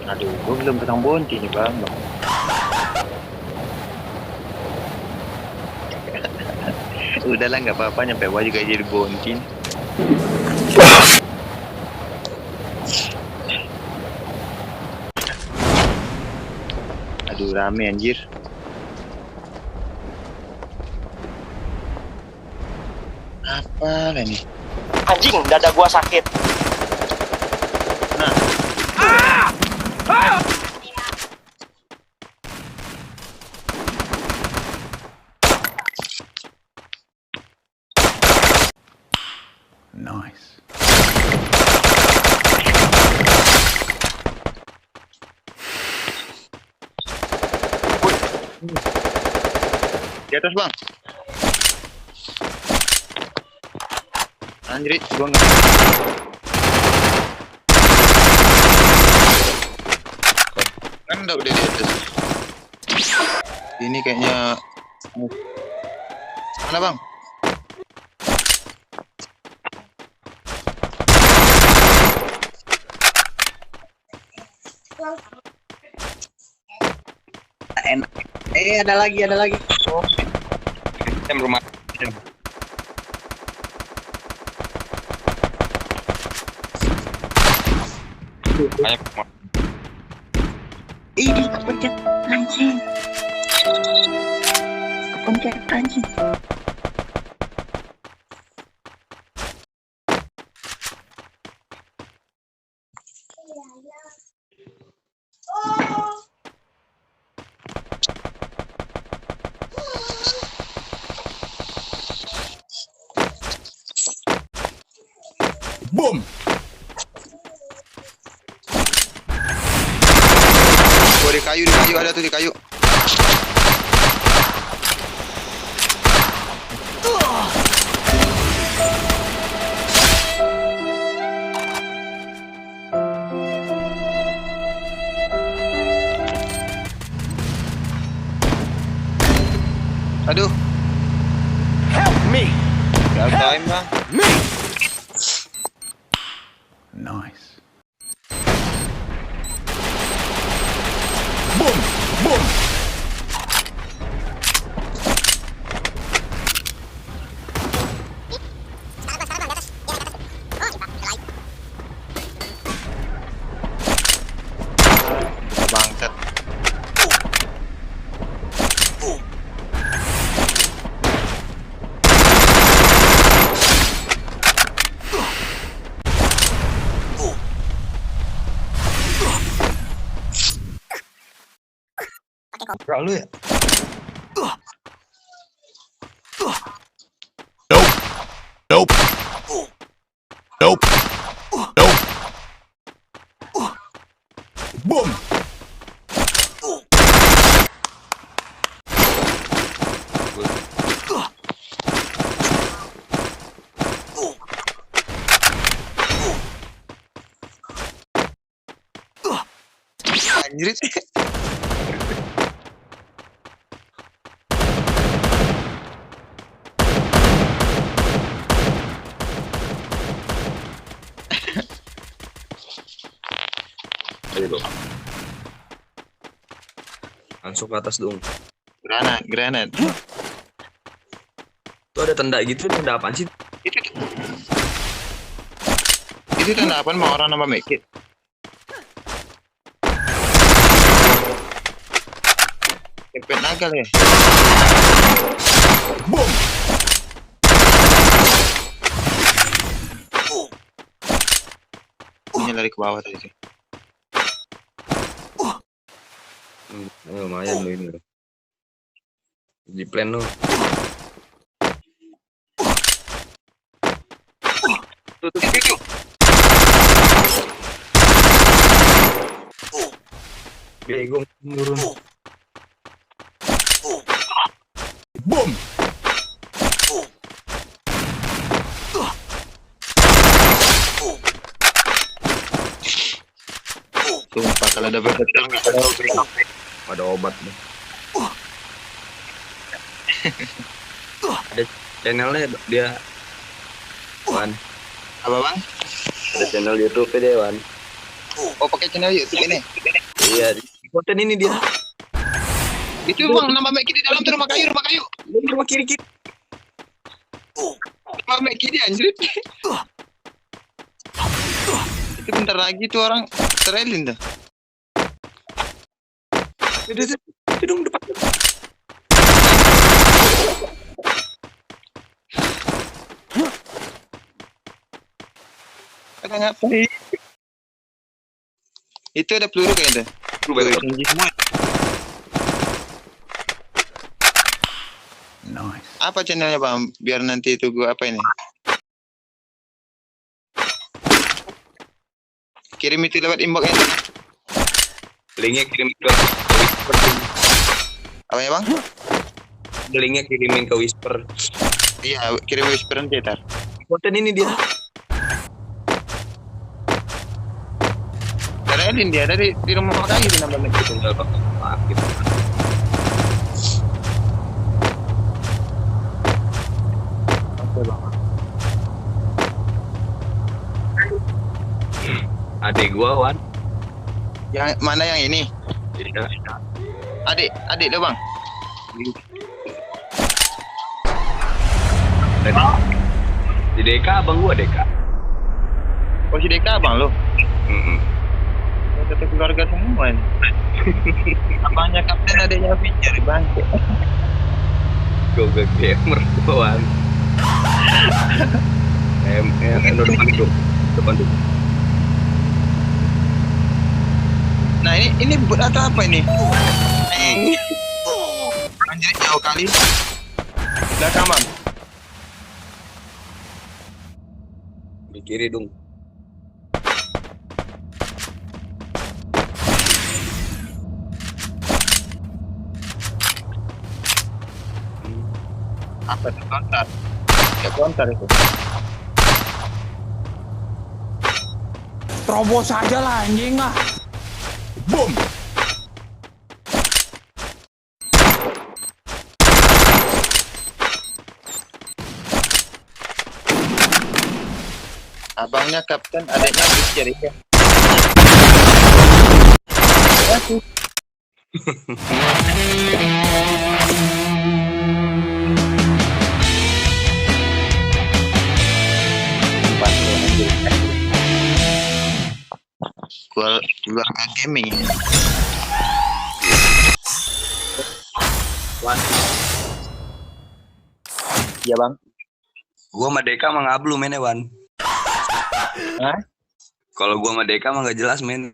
Aduh, gue belum pegang bonti nih bang. Udahlah nggak apa-apa, nyampe gua juga jadi bonti. Aduh rame anjir. Apa lah nih? Anjing, dada gua sakit. Nah. Nice. Di atas bang. Anjir, gua nggak. Kan udah di atas. Ini kayaknya. Mana bang? Enak. Ada lagi. Oh. Yang rumah. Banyak rumah. Ih, kepencet anjing. Kepencet anjing. Boom. Gua di kayu ada tuh di kayu. Aduh, Help me. gak time bang. Nice. Boom. Boom. Bangsat. Gak lu ya? Nope. Nope. Nope. Nope. Boom. Anjir. Ayo dong. Langsung ke atas dong. Granat. Tuh ada tenda gitu, tenda apaan sih? Itu tanda apaan mau orang nama make it? Kepet naga ya. Boom. Ini lari ke bawah tadi sih. Lumayan lo ini. Di plan lo. Tuh. Bego turun. Boom. Sumpah kalau ada berbetul nggak ada obat. Ada obat nih. Ada channelnya dia. Wan. Apa bang? Ada channel YouTube dia Wan. Oh pakai channel YouTube ini. Iya, di konten ini dia. Itu bang nama mic di dalam tuh rumah kayu. Rumah kiri. Nama mic dia anjir. Itu bentar lagi tuh orang terelin dah. Dong depan. Ada ngapain? Itu ada peluru kayaknya. Tinggi semua. Nice. Apa channelnya bang? Biar nanti itu gua apa ini? Kirim itu lewat inbox ya. Linknya kirim ke Whisper. Apa ya bang? Linknya kirimin ke Whisper. Iya, kirim whisper nanti tar. Konten ini dia. Terelin dia dari di rumah kayu di nama mic itu. Tinggal pakai maaf gitu. Oke bang. Adik gua Wan. Yang mana yang ini? Iya. Adik lo bang. Di Deka abang gua Deka. Oh si Deka bang lo. Satu keluarga semua ini. Abangnya kapten, adiknya Fincher bang. Gue gamer Wan. Depan tuh. Nah ini buat atau apa ini? Anjir jauh kali. Belakang bang. Di kiri dong. Apa itu kontar? Ya kontar itu. Terobos aja lah anjing lah. Boom. Abangnya kapten, adiknya Fincher ya. Keluarga gaming. Wan. Iya bang. Gua sama Deka mah ngablu mainnya Wan. Hah? Kalau gua sama Deka mah gak jelas mainnya.